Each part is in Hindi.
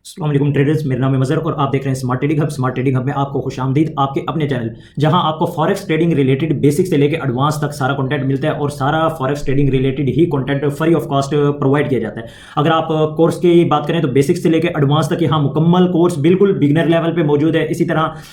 अस्सलाम वालेकुम ट्रेडर्स, मेरा नाम है मज़हर और आप देख रहे हैं smart trading hub. Smart trading hub में आपको खुशामदीद आपके अपने चैनल, जहां आपको फॉरेक्स ट्रेडिंग रिलेटेड बेसिक से लेकर एडवांस तक सारा कंटेंट मिलता है और सारा forex trading related he content free of cost provide किया जाता है। अगर आप कोर्स की बात करें तो बेसिक से लेकर एडवांस तक यहाँ मुकम्मल कोर्स बिल्कुल बिगिनर लेवल पे मौजूद है। इसी तरह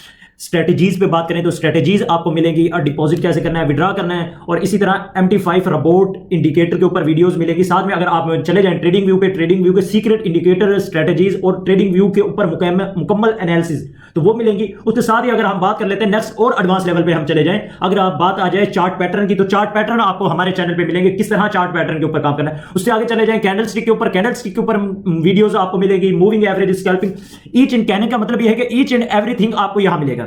स्ट्रेटजीज पे बात करें तो स्ट्रेटजीज आपको मिलेंगी और डिपॉजिट कैसे करना है, विड्रा करना है, और इसी तरह MT5 रोबोट इंडिकेटर के ऊपर वीडियोस मिलेगी। साथ में अगर आप चले जाएं ट्रेडिंग व्यू पे, ट्रेडिंग व्यू के सीक्रेट इंडिकेटर स्ट्रेटजीज और ट्रेडिंग व्यू के ऊपर मुकम्मल एनालिसिस तो वो मिलेंगी। उसके साथ ही अगर हम बात कर लेते हैं नेक्स्ट और एडवांस लेवल पे हम चले जाएं, अगर आप बात आ जाए चार्ट पैटर्न की, तो चार्ट पैटर्न आपको हमारे चैनल पे मिलेंगे, किस तरह चार्ट पैटर्न के ऊपर काम करना है। उससे आगे चले जाएं कैंडल स्टिक के ऊपर, कैंडल स्टिक के ऊपर वीडियोस आपको मिलेगी, moving average, scalping, each and कहने का मतलब यह है कि ईच एंड एवरीथिंग आपको यहां मिलेगा।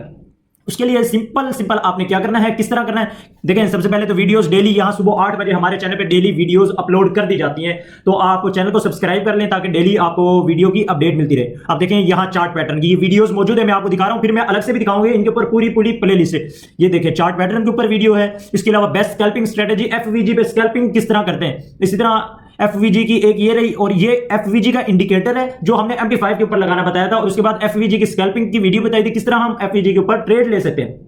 उसके लिए सिंपल आपने क्या करना है, किस तरह करना है, देखें। सबसे पहले तो वीडियोस डेली यहां सुबह 8 बजे हमारे चैनल पे डेली वीडियोस अपलोड कर दी जाती हैं, तो आप चैनल को सब्सक्राइब कर लें ताकि डेली आपको वीडियो की अपडेट मिलती रहे। आप देखें यहां चार्ट पैटर्न की वीडियोस मौजूद है, मैं आपको दिखा रहा हूं, फिर मैं अलग से भी दिखाऊंगा इनके ऊपर पूरी प्लेलिस्ट है। ये देखें चार्ट पैटर्न के ऊपर वीडियो है। इसके अलावा बेस्ट स्कैल्पिंग स्ट्रेटेजी, FVG पे स्कैल्पिंग किस तरह करते हैं। इसी तरह FVG की एक ये रही, और ये FVG का इंडिकेटर है जो हमने MT5 के ऊपर लगाना बताया था, और उसके बाद FVG की स्कैल्पिंग की वीडियो बताई थी, किस तरह हम FVG के ऊपर ट्रेड ले सकते हैं।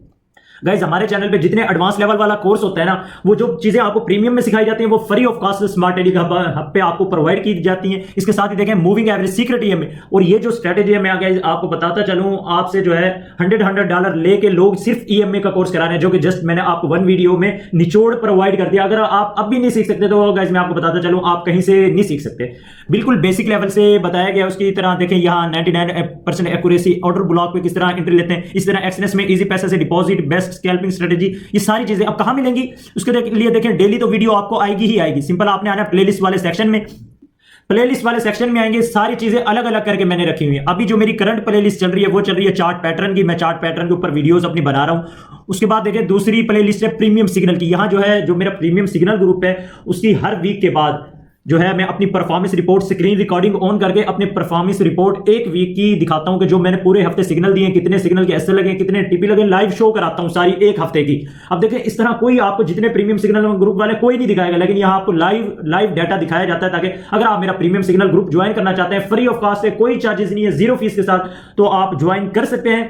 गाइज हमारे चैनल पे जितने एडवांस लेवल वाला कोर्स होता है ना, वो जो चीजें आपको प्रीमियम में सिखाई जाती हैं वो free of cost smart trading hub पे आपको प्रोवाइड की जाती हैं। इसके साथ ही देखें मूविंग एवरेज, सीक्रेट EMA, और ये जो स्ट्रेटेजी है मैं आगे आपको बताता चलूं, आपसे जो है $100 लेके लोग सिर्फ EMA का कोर्स करा रहे हैं, जो कि जस्ट मैंने आपको वन वीडियो में निचोड़ प्रोवाइड कर दिया। अगर आप अब भी नहीं सीख सकते तो गाइज मैं आपको बताता चलूं, आप कहीं से नहीं सीख सकते, बिल्कुल बेसिक लेवल से बताया गया। उसकी तरह देखें यहाँ 99% एक्यूरेसी, ऑर्डर ब्लॉक पे किस तरह एंट्री लेते हैं, इस तरह एक्सनेस में इजी पैसे से डिपॉजिट, बेस्ट स्कैल्पिंग स्ट्रेटेजी, ये सारी चीजें अब कहां मिलेंगी। उसके लिए देखें डेली तो वीडियो आपको आएगी ही आएगी। सिंपल आपने आना प्लेलिस्ट वाले सेक्शन में, प्लेलिस्ट वाले सेक्शन में आएंगे, सारी चीजें अलग अलग करके मैंने रखी हुई है। अभी जो मेरी करंट प्लेलिस्ट चल रही है वो चल रही है चार्ट पैटर्न की, मैं चार्ट पैटर्न के ऊपर वीडियोस अपनी बना रहा हूं। उसके बाद देखिए दूसरी प्लेलिस्ट है प्रीमियम सिग्नल की। यहां जो है जो मेरा प्रीमियम सिग्नल ग्रुप है, उसकी हर वीक के बाद जो है मैं अपनी performance report screen recording on करके अपने परफॉर्मेंस रिपोर्ट एक वीक की दिखाता हूं कि जो मैंने पूरे हफ्ते सिग्नल दिए, कितने सिग्नल के एसएल लगे, कितने टीपी लगे, लाइव शो कराता हूं सारी एक हफ्ते की। अब देखें इस तरह कोई आपको जितने प्रीमियम सिग्नल ग्रुप वाले कोई नहीं दिखाएगा, लेकिन यहां आपको लाइव डाटा दिखाया जाता है, ताकि अगर आप मेरा प्रीमियम सिग्नल ग्रुप ज्वाइन करना चाहते हैं फ्री ऑफ कॉस्ट है, कोई चार्जेस नहीं है, 0 फीस के साथ, तो आप ज्वाइन कर सकते हैं।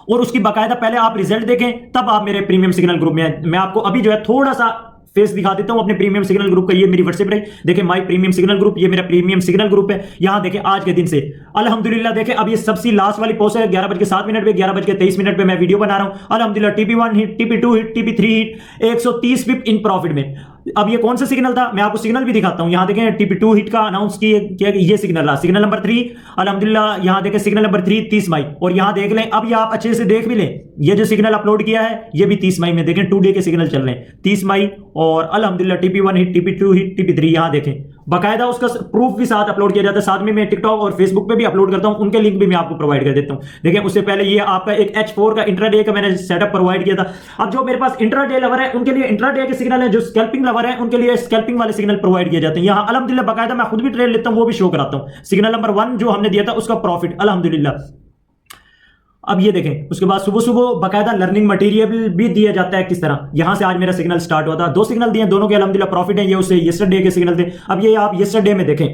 और उसकी बाकायदा पहले आप रिजल्ट देखें तब आप मेरे प्रीमियम सिग्नल ग्रुप में। मैं आपको अभी जो है थोड़ा सा फेस दिखा देता हूं अपने प्रीमियम सिग्नल ग्रुप का। ये मेरी व्हाट्सएप रही, देखें माय प्रीमियम सिग्नल ग्रुप, ये मेरा प्रीमियम सिग्नल ग्रुप है। यहां देखें आज के दिन से अल्हम्दुलिल्लाह देखें अब ये सबसे लास्ट वाली पोस्ट है 11:07 पे, 11:23 पे मैं वीडियो बना रहा हूं। अल्हम्दुलिल्लाह TP1 hit, TP2 hit, TP3 hit, 130 pip in profit में। अब ये कौन सा सिग्नल था, मैं आपको सिग्नल भी दिखाता हूं। यहां देखें TP2 हिट का अनाउंस किया, ये सिग्नल रहा, सिग्नल नंबर 3। अल्हम्दुलिल्लाह यहां देखें सिग्नल नंबर 3 30 मई, और यहां देख लें अब ये आप अच्छे से देख भी लें, ये जो सिग्नल अपलोड किया है ये भी 30 मई में, देखें 2 डे के सिग्नल चल रहे हैं 30 मई, और अल्हम्दुलिल्लाह TP1 hit, TP2 hit, TP3 यहां देखें बाकायदा उसका प्रूफ भी साथ अपलोड किया जाता है। साथ में मैं टिकटॉक और फेसबुक पे भी अपलोड करता हूं, उनके लिंक भी मैं आपको प्रोवाइड कर देता हूं। देखिए उससे पहले ये आपका एक H4 का इंट्राडे का मैंने सेटअप प्रोवाइड किया था। अब जो मेरे पास इंट्राडे लवर है उनके लिए इंट्राडे के सिग्नल है, जो स्कैल्पिंग लवर है उनके लिए स्कैल्पिंग वाले सिग्नल प्रोवाइड किए जाते हैं। यहां अल्हम्दुलिल्लाह बाकायदा मैं खुद भी ट्रेड लेता हूं, वो भी शो कराता हूं। सिग्नल नंबर 1 जो हमने दिया था उसका प्रॉफिट अल्हम्दुलिल्लाह। अब ये देखें उसके बाद सुबह सुबह बाकायदा लर्निंग मटेरियल भी दिया जाता है किस तरह। यहां से आज मेरा सिग्नल स्टार्ट हुआ था, 2 सिग्नल दिए, दोनों के अल्हम्दुलिल्लाह प्रॉफिट है। ये उससे यस्टरडे के सिग्नल थे। अब ये आप यस्टरडे में देखें,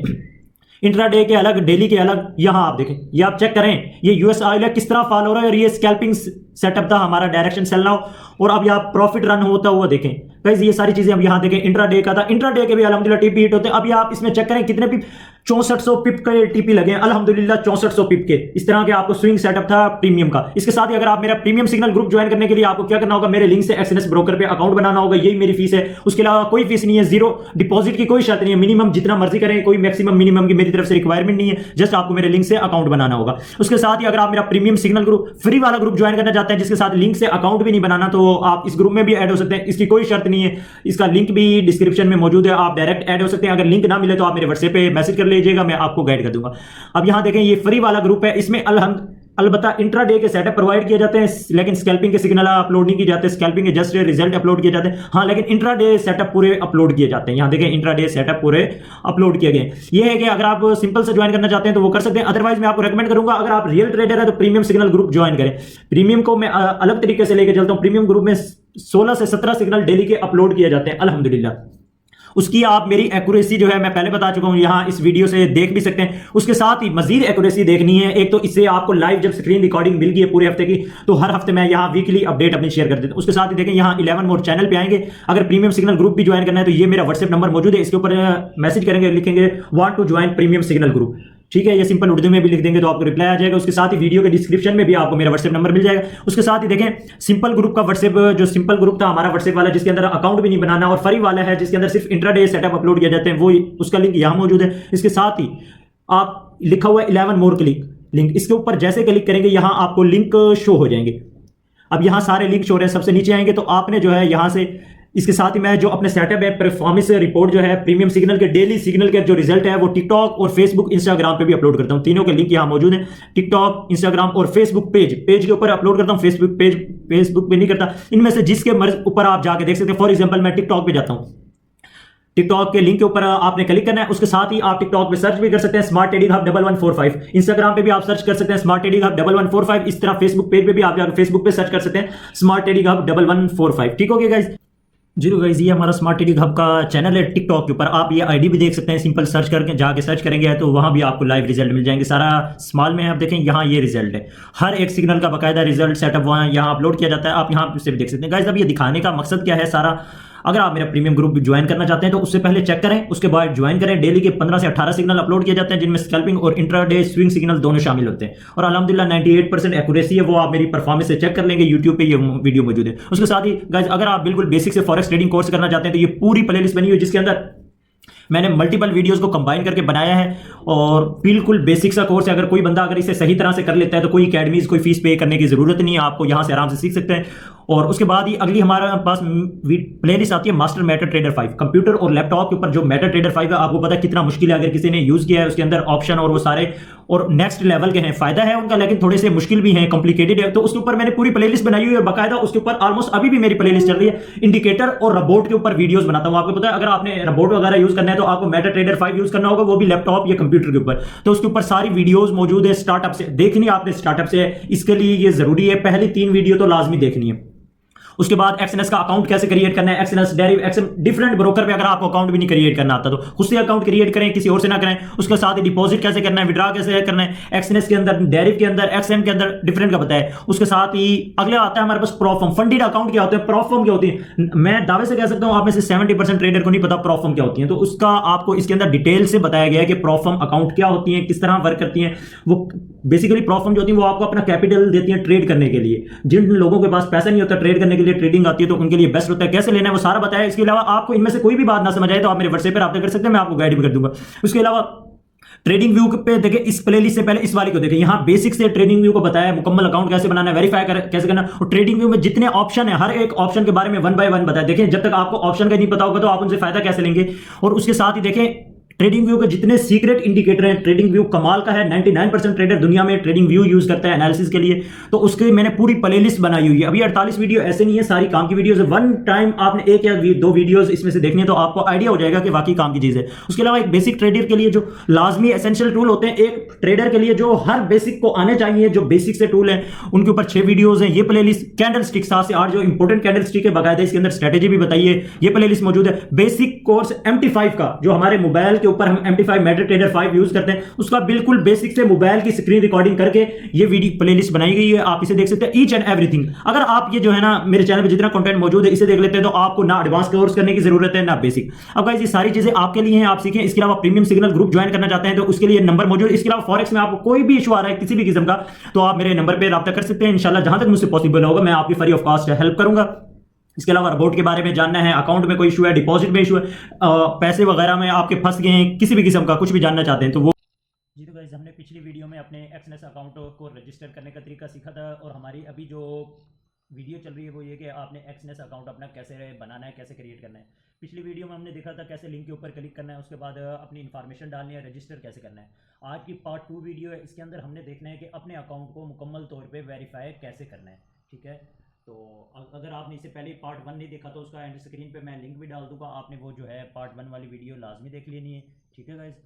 इंट्राडे के अलग, डेली के अलग, यहां आप देखें, ये आप चेक करें, ये US ऑयल है किस तरह फॉल हो रहा है, और ये स्कैल्पिंग सेटअप था हमारा, डायरेक्शन सेल नाउ, और अब यहां प्रॉफिट रन होता हुआ देखें। गाइस ये सारी चीजें अब यहां देखें, इंट्राडे का था, इंट्राडे के भी अल्हम्दुलिल्लाह टीपी हिट होते हैं। अब ये आप इसमें चेक करें कितने पिप, 6400 पिप के टीपी लगे हैं अल्हम्दुलिल्लाह, 6400 पिप के। इस तरह के आपको स्विंग सेटअप था प्रीमियम का। इसके साथ ही अगर आप मेरा प्रीमियम सिग्नल ग्रुप ज्वाइन करने के लिए आपको क्या करना होगा, मेरे लिंक से एक्सएनएस ब्रोकर पे अकाउंट बनाना होगा, यही मेरी फीस है। उसके अलावा कोई फीस नहीं है, 0 डिपॉजिट की कोई शर्त नहीं है, मिनिमम जितना मर्जी करें, कोई मैक्सिमम मिनिमम की मेरी तरफ से रिक्वायरमेंट नहीं है, जस्ट आपको मेरे लिंक से अकाउंट बनाना होगा। उसके साथ ही अगर आप मेरा प्रीमियम सिग्नल ग्रुप फ्री वाला ग्रुप ज्वाइन करना चाहते हैं जिसके साथ लिंक से अकाउंट भी नहीं बनाना, तो आप इस ग्रुप में भी ऐड हो सकते हैं, इसकी कोई शर्त नहीं है। इसका लिंक भी डिस्क्रिप्शन में मौजूद है, आप डायरेक्ट ऐड हो सकते हैं। अगर लिंक ना मिले तो आप मेरे व्हाट्सएप पे मैसेज कर लीजिएगा, मैं आपको गाइड कर दूंगा। अब यहां देखें ये फ्री वाला ग्रुप है, इसमें अलबत्ता इंट्राडे के सेटअप प्रोवाइड किए जाते हैं, लेकिन स्कैल्पिंग के सिग्नल अपलोड नहीं किए जाते, स्कैल्पिंग के जस्ट रिजल्ट अपलोड किए जाते हैं। हाँ लेकिन इंट्राडे सेटअप पूरे अपलोड किए जाते हैं। यहां देखें इंट्राडे सेटअप पूरे अपलोड किए गए। ये है कि अगर आप सिंपल से ज्वाइन करना चाहते हैं तो वो कर सकते हैं, अदरवाइज मैं आपको रेकमेंड करूंगा अगर आप रियल ट्रेडर है तो प्रीमियम सिग्नल ग्रुप ज्वाइन करें। प्रीमियम को मैं अलग तरीके से लेकर चलता हूं। प्रीमियम ग्रुप में 16 से 17 सिग्नल डेली के अपलोड किए जाते हैं अल्हम्दुलिल्लाह। उसकी आप मेरी एक्यूरेसी जो है मैं पहले बता चुका हूं, यहां इस वीडियो से देख भी सकते हैं। उसके साथ ही मजीद एक्यूरेसी देखनी है एक तो इससे आपको लाइव जब स्क्रीन रिकॉर्डिंग मिल गई है पूरे हफ्ते की, तो हर हफ्ते मैं यहां वीकली अपडेट अपनी शेयर कर देता हूं। उसके साथ ही देखें यहां 11 मोर चैनल पे आएंगे, अगर प्रीमियम सिग्नल ग्रुप भी ज्वाइन करना है तो ये मेरा व्हाट्सएप नंबर मौजूद है, इसके ऊपर मैसेज करेंगे, लिखेंगे want to join premium signal group, ठीक है, ये सिंपल उर्दू में भी लिख देंगे तो आपको रिप्लाई आ जाएगा। उसके साथ ही वीडियो के डिस्क्रिप्शन में भी आपको मेरा व्हाट्सएप नंबर मिल जाएगा। उसके साथ ही देखें सिंपल ग्रुप का व्हाट्सएप, जो सिंपल ग्रुप था हमारा व्हाट्सएप वाला जिसके अंदर अकाउंट भी नहीं बनाना, और फ्री वाला है जिसके अंदर सिर्फ इंट्राडे सेटअप अपलोड किया जाते हैं, वो उसका लिंक यहां मौजूद है। इसके साथ ही आप लिखा हुआ है 11 मोर क्लिक लिंक, इसके ऊपर जैसे क्लिक करेंगे यहां आपको लिंक शो हो जाएंगे। अब यहां सारे लिंक शो हो रहे हैं, सबसे नीचे आएंगे तो आपने जो है यहां से, इसके साथ ही मैं जो अपने सेटअप है परफॉर्मेंस रिपोर्ट जो है प्रीमियम सिग्नल के डेली सिग्नल के जो रिजल्ट है वो टिकटॉक और फेसबुक इंस्टाग्राम पे भी अपलोड करता हूं, तीनों के लिंक यहां मौजूद है। टिकटॉक, इंस्टाग्राम और फेसबुक पेज के ऊपर अपलोड करता हूं, फेसबुक पे नहीं करता। इनमें से जिसके मर्ज ऊपर आप जाके देख सकते हैं। फॉर एग्जाम्पल मैं टिकटॉक पे जाता हूं, टिकटॉक के लिंक के ऊपर आपने क्लिक करना है। उसके साथ ही आप टिकटॉक पे सर्च भी कर सकते हैं स्मार्ट ट्रेडिंग हब 1145, इंस्टाग्राम पे भी आप सर्च कर सकते हैं स्मार्ट ट्रेडिंग हब 1145, इस तरह फेसबुक पेज पे भी आप जाकर फेसबुक पे सर्च कर सकते हैं स्मार्ट ट्रेडिंग हब 1145, ठीक हो गया गाइस। जी तो गाइस ये हमारा स्मार्ट ट्रेडिंग हब का चैनल है टिकटॉक के ऊपर, आप ये आईडी भी देख सकते हैं, सिंपल सर्च करके जाके सर्च करेंगे तो वहां भी आपको लाइव रिजल्ट मिल जाएंगे। सारा स्मॉल में आप देखें यहाँ ये रिजल्ट है, हर एक सिग्नल का बाकायदा रिजल्ट सेटअप वहां यहाँ अपलोड किया जाता है, आप यहाँ से भी देख सकते हैं। गाइस अब ये दिखाने का मकसद क्या है सारा, अगर आप मेरा प्रीमियम ग्रुप ज्वाइन करना चाहते हैं तो उससे पहले चेक करें, उसके बाद ज्वाइन करें। डेली के 15 से 18 सिग्नल अपलोड किए जाते हैं जिनमें स्कैल्पिंग और इंट्राडे स्विंग सिग्नल दोनों शामिल होते हैं, और अल्हम्दुलिल्लाह 98% एक्यूरेसी है, वो आप मेरी परफॉर्मेंस से चेक कर लेंगे, यूट्यूब पे ये वीडियो मौजूद है। उसके साथ ही गाइस अगर आप बिल्कुल बेसिक से फॉरेक्स ट्रेडिंग कोर्स करना चाहते हैं तो ये पूरी प्लेलिस्ट बनी हुई है जिसके अंदर मैंने मल्टीपल वीडियोस को कंबाइन करके बनाया है, और बिल्कुल बेसिक सा कोर्स है। अगर कोई बंदा अगर इसे सही तरह से कर लेता है तो कोई अकेडमीज कोई फीस पे करने की जरूरत नहीं है, आपको यहां से आराम से सीख सकते हैं। और उसके बाद ही अगली हमारे पास प्लेलिस्ट आती है मास्टर मेटा ट्रेडर 5, कंप्यूटर और लैपटॉप के ऊपर जो मेटा ट्रेडर 5 है, आपको पता है कितना मुश्किल है, अगर किसी ने यूज किया है उसके अंदर ऑप्शन और वो सारे और नेक्स्ट लेवल के हैं, फायदा है उनका लेकिन थोड़े से मुश्किल भी हैं, कॉम्प्लिकेटेड है। तो उसके ऊपर मैंने पूरी प्लेलिस्ट बनाई हुई है, और बाकायदा उसके ऊपर ऑलमोस्ट अभी भी मेरी प्लेलिस्ट चल रही है। इंडिकेटर और रोबोट के ऊपर वीडियोस बनाता हूं, आपको पता है अगर आपने रोबोट वगैरह यूज करना है तो आपको मेटा ट्रेडर 5 यूज करना होगा, वो भी लैपटॉप या कंप्यूटर के ऊपर। तो उसके ऊपर सारी वीडियोस मौजूद है, स्टार्टअप से देखनी आपने, स्टार्टअप से इसके लिए ये जरूरी है, पहली 3 वीडियो तो लाजमी देखनी है। उसके बाद एक्सएनएस का अकाउंट कैसे क्रिएट करना है, एक्सएनएस डेरिव एक्सएन डिफरेंट ब्रोकर पे अगर आपको अकाउंट भी नहीं क्रिएट करना आता तो खुद से अकाउंट क्रिएट करें, किसी और से ना करें। उसके साथ ही डिपॉजिट कैसे करना है, विड्रॉ कैसे करना है, एक्सएनएस के अंदर, डेरिव के अंदर, एक्सएम के अंदर डिफरेंट का बताया है। उसके साथ ही अगला आता है हमारे पास प्रॉफर्म, फंडेड अकाउंट क्या होते हैं, प्रॉफर्म क्या होती है। मैं दावे से कह सकता हूं आप में से 70% ट्रेडर को नहीं पता प्रॉफर्म क्या होती है, तो उसका आपको इसके अंदर डिटेल से बताया गया है कि प्रॉफर्म अकाउंट क्या होती है, किस तरह वर्क करती है। वो बेसिकली प्रॉफर्म जो होती है वो आपको अपना कैपिटल देती है ट्रेड करने के लिए, जिन लोगों के पास पैसा नहीं होता ट्रेड करने के लिए, ट्रेडिंग आती है तो उनके लिए बेस्ट होता है, कैसे लेना है वो सारा बताया। इसके अलावा आपको इनमें से कोई भी बात ना समझ आए तो आप मेरे व्हाट्सएप पर राब्ता कर सकते हैं, मैं आपको गाइड भी कर दूंगा। उसके अलावा ट्रेडिंग व्यू पे देखिए, इस प्लेलिस्ट से पहले इस वाली को देखिए, यहां बेसिक से ट्रेडिंग व्यू को बताया, मुकम्मल अकाउंट कैसे बनाना है, वेरीफाई कैसे करना, और ट्रेडिंग व्यू में जितने ऑप्शन है हर एक ऑप्शन के बारे में 1 बाय 1 बताया। देखिए जब तक आपको ऑप्शन का नहीं पता होगा तो आप उनसे फायदा कैसे लेंगे। और उसके साथ ही देखें ट्रेडिंग व्यू के जितने सीक्रेट इंडिकेटर हैं, ट्रेडिंग व्यू कमाल का है, 99% ट्रेडर दुनिया में ट्रेडिंग व्यू यूज करता है एनालिसिस के लिए, तो उसके मैंने पूरी प्लेलिस्ट बनाई हुई है। अभी 48 वीडियो ऐसे नहीं है, सारी काम की वीडियोस है, वन टाइम आपने 1 या 2 वीडियोस इसमें से देखने तो आपको आइडिया हो जाएगा कि वाकई काम की चीज है। उसके अलावा एक बेसिक ट्रेडर के लिए जो लाजमी एसेंशियल टूल होते हैं, एक ट्रेडर के लिए जो हर बेसिक को आने चाहिए, जो बेसिक से टूल है उनके ऊपर 6 वीडियोस हैं। ये प्लेलिस्ट कैंडल स्टिक 7 से 8 जो इंपॉर्टेंट कैंडल स्टिक है बकायदा इसके अंदर स्ट्रेटेजी भी बताइए, ये प्लेलिस्ट मौजूद है। बेसिक कोर्स MT5 का जो हमारे मोबाइल के ऊपर हम MT5 मेटा ट्रेडर 5 यूज करते हैं, उसका बिल्कुल बेसिक से मोबाइल की स्क्रीन रिकॉर्डिंग करके ये वीडियो प्लेलिस्ट बनाई गई है, आप इसे देख सकते हैं ईच एंड एवरीथिंग। अगर आप ये जो है ना मेरे चैनल पे जितना कंटेंट मौजूद है इसे देख लेते हैं तो आपको ना एडवांस कोर्स करने की जरूरत है ना बेसिक। अब गाइस ये सारी चीजें आपके लिए हैं, आप सीखें। इसके अलावा प्रीमियम सिग्नल ग्रुप ज्वाइन करना चाहते हैं तो उसके लिए नंबर मौजूद है। इसके अलावा फॉरेक्स में आपको कोई भी इशू आ रहा है किसी भी किस्म का तो आप मेरे नंबर पर राब्ता कर सकते हैं, इंशाल्लाह जहां तक मुझसे पॉसिबल होगा मैं आपकी फ्री ऑफ कॉस्ट हेल्प करूंगा। इसके अलावा रोबोट के बारे में जानना है, अकाउंट में कोई इशू है, डिपॉजिट में इशू है, पैसे वगैरह में आपके फंस गए हैं, किसी भी किस्म का कुछ भी जानना चाहते हैं तो वो जी। तो गाइस हमने पिछली वीडियो में अपने एक्सएनएस अकाउंट को रजिस्टर करने का तरीका सीखा था, और हमारी अभी जो वीडियो चल रही है वो ये कि आपने एक्सएनएस अकाउंट अपना कैसे बनाना है, कैसे क्रिएट करना है। पिछली वीडियो में हमने देखा था कैसे लिंक के ऊपर क्लिक करना है, उसके बाद अपनी इन्फॉर्मेशन डालनी है, रजिस्टर कैसे करना है। आज की पार्ट 2 वीडियो है, इसके अंदर हमने देखना है कि अपने अकाउंट को मुकम्मल तौर पर वेरीफाई कैसे करना है, ठीक है। तो अगर आपने इससे पहले पार्ट 1 नहीं देखा तो उसका एंड स्क्रीन पे मैं लिंक भी डाल दूंगा, आपने वो जो है पार्ट 1 वाली वीडियो लाजमी देख लेनी है, ठीक है गाइस।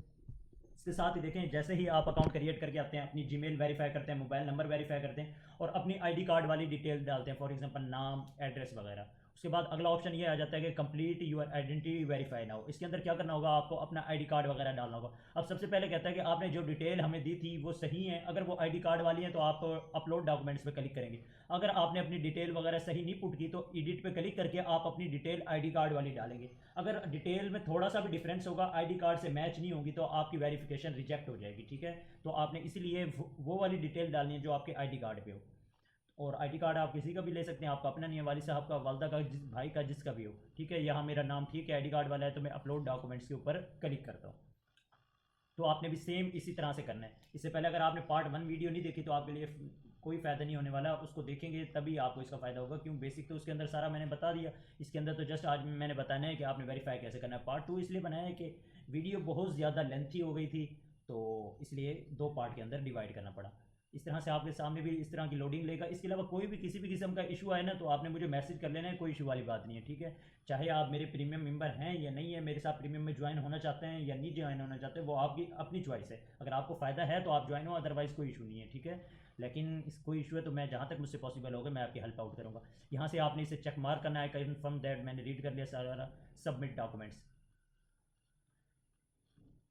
इसके साथ ही देखें जैसे ही आप अकाउंट क्रिएट करके आते हैं, अपनी जीमेल वेरीफाई करते हैं, मोबाइल नंबर वेरीफाई करते हैं और अपनी आईडी कार्ड वाली डिटेल डालते हैं, फॉर एग्जांपल नाम, एड्रेस वगैरह। उसके बाद अगला ऑप्शन ये आ जाता है कि complete your identity verify now. इसके अंदर क्या करना होगा, आपको अपना आईडी कार्ड वगैरह डालना होगा। अब सबसे पहले कहता है कि आपने जो डिटेल हमें दी थी वो सही है, अगर वो आईडी कार्ड वाली है तो आप अपलोड डॉक्यूमेंट्स पे क्लिक करेंगे। अगर आपने अपनी डिटेल वगैरह सही नहीं पुट की तो एडिट पे क्लिक करके आप अपनी डिटेल आईडी कार्ड वाली डालेंगे। अगर डिटेल में थोड़ा सा भी डिफरेंस होगा, आईडी कार्ड से मैच नहीं होगी, तो आपकी वेरिफिकेशन रिजेक्ट हो जाएगी। ठीक है, तो आपने इसीलिए वो वाली डिटेल डालनी है जो आपके आईडी कार्ड पे हो। और आईडी कार्ड आप किसी का भी ले सकते हैं, आपका अपना नहीं है, वाली साहब का, वालदा का, भाई का, जिसका भी हो। ठीक है, यहाँ मेरा नाम ठीक है, आईडी कार्ड वाला है, तो मैं अपलोड डॉक्यूमेंट्स के ऊपर क्लिक करता हूँ। तो आपने भी सेम इसी तरह से करना है। इससे पहले अगर आपने पार्ट 1 वीडियो नहीं देखी तो आपके लिए कोई फ़ायदा नहीं होने वाला, उसको देखेंगे तभी आपको इसका फ़ायदा होगा। क्यों, बेसिक तो उसके अंदर सारा मैंने बता दिया। इसके अंदर तो जस्ट आज मैंने बताना है कि आपने वेरीफाई कैसे करना है। पार्ट 2 इसलिए बनाया है कि वीडियो बहुत ज़्यादा लेंथी हो गई थी, तो इसलिए 2 पार्ट के अंदर डिवाइड करना पड़ा। इस तरह से आपके सामने भी इस तरह की लोडिंग लेगा। इसके अलावा कोई भी किसी भी किस्म का इशू आए ना तो आपने मुझे मैसेज कर लेना है, कोई इशू वाली बात नहीं है। ठीक है, चाहे आप मेरे प्रीमियम मेंबर हैं या नहीं है, मेरे साथ प्रीमियम में ज्वाइन होना चाहते हैं या नहीं ज्वाइन होना चाहते, वो आपकी अपनी चॉइस है। अगर आपको फ़ायदा है तो आप ज्वाइन हो, अदरवाइज़ कोई इशू नहीं है। ठीक है, लेकिन इस कोई इशू है तो मैं जहाँ तक मुझसे पॉसिबल होगा मैं आपकी हेल्प आउट करूँगा। यहाँ से आपने इसे चेक मार्क करना है, कन्फर्म दैट, मैंने रीड कर लिया सारा, सबमिट डॉक्यूमेंट्स।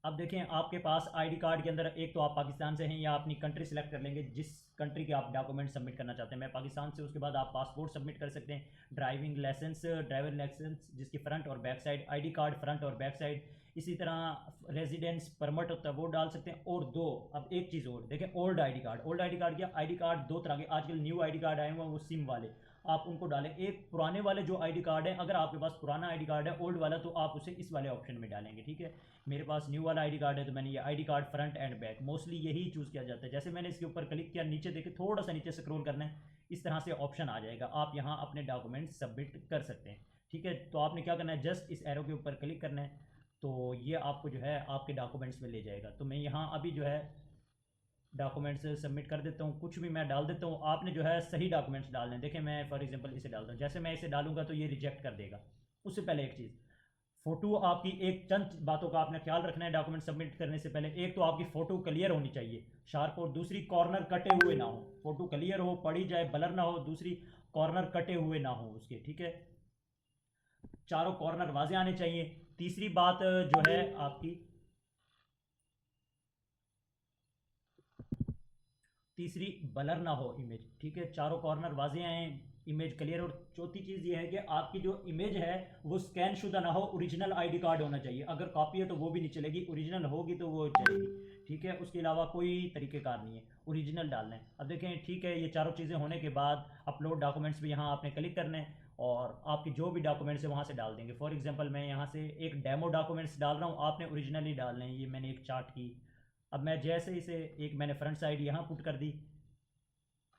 अब देखें आपके पास आईडी कार्ड के अंदर एक तो आप पाकिस्तान से हैं या अपनी कंट्री सेलेक्ट कर लेंगे जिस कंट्री के आप डॉक्यूमेंट सबमिट करना चाहते हैं। मैं पाकिस्तान से, उसके बाद आप पासपोर्ट सबमिट कर सकते हैं, ड्राइविंग लाइसेंस, ड्राइवर लाइसेंस जिसकी फ्रंट और back side, ID card front और बैक साइड, इसी तरह रेजिडेंस परमिट होता है वो डाल सकते हैं। और दो, अब एक चीज़ और देखें, old ID card. Old ID card क्या, आईडी कार्ड 2 तरह के आजकल न्यू आईडी कार्ड आए हुए हैं, वो सिम वाले, आप उनको डालें। एक पुराने वाले जो आईडी कार्ड है, अगर आपके पास पुराना आईडी कार्ड है ओल्ड वाला, तो आप उसे इस वाले ऑप्शन में डालेंगे। ठीक है, मेरे पास न्यू वाला आईडी कार्ड है तो मैंने ये ID card front end back mostly यही चूज़ किया जाता है। जैसे मैंने इसके ऊपर क्लिक किया, नीचे देखे, थोड़ा सा नीचे स्क्रॉल करना है, इस तरह से ऑप्शन आ जाएगा, आप यहाँ अपने डॉक्यूमेंट सबमिट कर सकते हैं। ठीक है, तो आपने क्या करना है, जस्ट इस एरो के ऊपर क्लिक करना है, तो ये आपको जो है आपके डॉक्यूमेंट्स में ले जाएगा। तो मैं यहाँ अभी जो है डॉक्यूमेंट्स सबमिट कर देता हूँ, कुछ भी मैं डाल देता हूँ। आपने जो है सही डॉक्यूमेंट्स डालने हैं। देखिए मैं फॉर एग्जांपल इसे डालता हूँ, जैसे मैं इसे डालूंगा तो ये रिजेक्ट कर देगा। उससे पहले एक चीज़, फोटो आपकी, एक चंद बातों का आपने ख्याल रखना है डॉक्यूमेंट सबमिट करने से पहले। एक तो आपकी फ़ोटो क्लियर होनी चाहिए, शार्प, और दूसरी कॉर्नर कटे हुए ना हो। फोटो क्लियर हो, पड़ी जाए, ब्लर ना हो, दूसरी कॉर्नर कटे हुए ना हो उसके। ठीक है, चारों कॉर्नर वाजे आने चाहिए। तीसरी बात जो है आपकी, तीसरी ब्लर ना हो इमेज। ठीक है, चारों कॉर्नर वाजे आए, इमेज क्लियर। और चौथी चीज़ ये है कि आपकी जो इमेज है वो स्कैन शुदा ना हो, ओरिजिनल आईडी कार्ड होना चाहिए। अगर कॉपी है तो वो भी नहीं चलेगी, ओरिजिनल होगी तो वो चलेगी। ठीक है, उसके अलावा कोई तरीक़ेकार नहीं है, ओरिजिनल डालना है। अब देखें, ठीक है, ये चारों चीज़ें होने के बाद अपलोड डॉक्यूमेंट्स पे यहाँ आपने क्लिक करना है और आपकी जो भी डॉक्यूमेंट्स है वहाँ से डाल देंगे। फॉर एग्जांपल मैं यहाँ से एक डेमो डॉक्यूमेंट्स डाल रहा हूँ, आपने ओरिजिनली डालना है। ये मैंने एक चार्ट की, अब मैं जैसे इसे एक मैंने फ्रंट साइड यहाँ पुट कर दी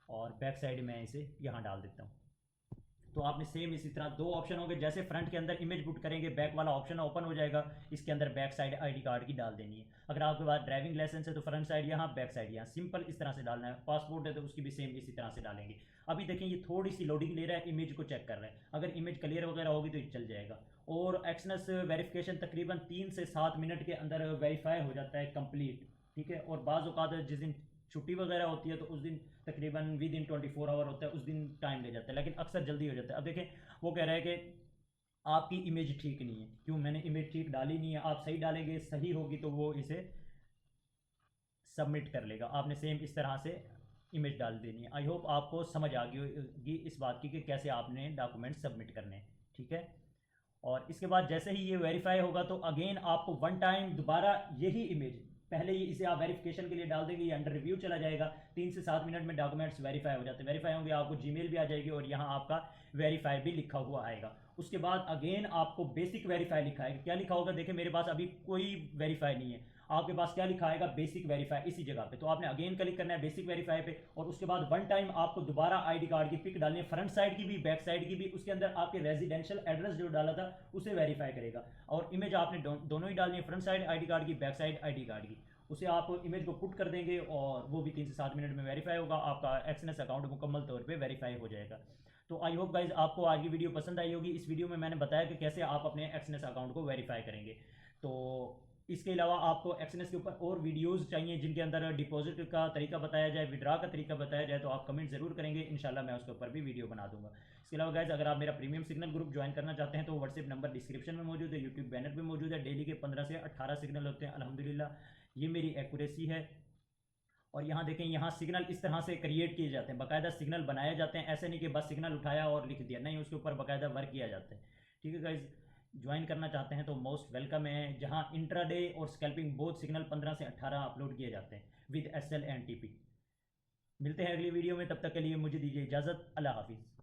और बैक साइड में इसे यहाँ डाल देता हूँ। तो आपने सेम इसी तरह 2 ऑप्शन होंगे, जैसे फ्रंट के अंदर इमेज पुट करेंगे बैक वाला ऑप्शन ओपन हो जाएगा, इसके अंदर बैक साइड आईडी कार्ड की डाल देनी है। अगर आपके पास ड्राइविंग लाइसेंस है तो फ्रंट साइड यहाँ, बैक साइड यहाँ, सिंपल इस तरह से डालना है। पासपोर्ट है तो उसकी भी सेम इसी तरह से डालेंगे। अभी देखें ये थोड़ी सी लोडिंग ले रहा है, इमेज को चेक कर रहे हैं। अगर इमेज क्लियर वगैरह होगी तो चल जाएगा। और एक्सएनएस वेरिफिकेशन तकरीबन 3 से 7 मिनट के अंदर वेरीफाई हो जाता है कंप्लीट। ठीक है, और बाज़ औक़ात जिस दिन छुट्टी वगैरह होती है तो उस दिन तकरीबन विद इन 24 आवर होता है, उस दिन टाइम ले जाता है, लेकिन अक्सर जल्दी हो जाता है। अब देखें वो कह रहा है कि आपकी इमेज ठीक नहीं है। क्यों, मैंने इमेज ठीक डाली नहीं है, आप सही डालेंगे, सही होगी तो वो इसे सबमिट कर लेगा। आपने सेम इस तरह से इमेज डाल देनी है। आई होप आपको समझ आ गई होगी इस बात की कि कैसे आपने डॉक्यूमेंट सबमिट करने हैं। ठीक है, और इसके बाद जैसे ही ये वेरीफाई होगा तो अगेन आपको 1 टाइम दोबारा यही इमेज, पहले ही इसे आप वेरिफिकेशन के लिए डाल देंगे, ये अंडर रिव्यू चला जाएगा। 3 से 7 मिनट में डॉक्यूमेंट्स वेरीफाई हो जाते हैं। वेरीफाई होंगे, आपको जीमेल भी आ जाएगी और यहाँ आपका वेरीफाई भी लिखा हुआ आएगा। उसके बाद अगेन आपको बेसिक वेरीफाई लिखा है। क्या लिखा होगा, देखिए मेरे पास अभी कोई वेरीफाई नहीं है, आपके पास क्या लिखा आएगा, बेसिक वेरीफाई, इसी जगह पे। तो आपने अगेन क्लिक करना है बेसिक वेरीफाई पे, और उसके बाद 1 टाइम आपको दोबारा आईडी कार्ड की पिक डालनी है, फ्रंट साइड की भी, बैक साइड की भी। उसके अंदर आपके रेजिडेंशियल एड्रेस जो डाला था उसे वेरीफाई करेगा, और इमेज आपने दोनों ही डालनी है, फ्रंट साइड आईडी कार्ड की, बैक साइड आईडी कार्ड की। उसे आप इमेज को पुट कर देंगे और वो भी 3 से 7 मिनट में वेरीफाई होगा, आपका एक्सएनएस अकाउंट मुकम्मल तौर पे वेरीफाई हो जाएगा। तो आई होप गाइज आपको आज की वीडियो पसंद आई होगी। इस वीडियो में मैंने बताया कि कैसे आप अपने एक्सएनएस अकाउंट को वेरीफाई करेंगे। तो इसके अलावा आपको एक्सएनएस के ऊपर और वीडियोस चाहिए जिनके अंदर डिपॉजिट का तरीका बताया जाए, विड्रा का तरीका बताया जाए, तो आप कमेंट जरूर करेंगे, इंशाल्लाह मैं उसके ऊपर भी वीडियो बना दूंगा। इसके अलावा गाइज अगर आप मेरा प्रीमियम सिग्नल ग्रुप ज्वाइन करना चाहते हैं तो व्हाट्सएप नंबर डिस्क्रिप्शन में मौजूद है, यूट्यूब बैनर पर मौजूद है। डेली के 15 से 18 सिग्नल होते हैं अल्हम्दुलिल्लाह, ये मेरी एक्यूरेसी है। और यहाँ देखें, यहाँ सिग्नल इस तरह से क्रिएट किए जाते हैं, बाकायदा सिग्नल बनाए जाते हैं, ऐसे नहीं कि बस सिग्नल उठाया और लिख दिया, नहीं, उसके ऊपर बाकायदा वर्क किया जाता है। ठीक है गाइज, ज्वाइन करना चाहते हैं तो मोस्ट वेलकम है, जहां इंट्राडे और स्कैल्पिंग बोथ सिग्नल 15 से 18 अपलोड किए जाते हैं विद एसएल एंड टीपी। मिलते हैं अगली वीडियो में, तब तक के लिए मुझे दीजिए इजाज़त। अल्लाह हाफिज़।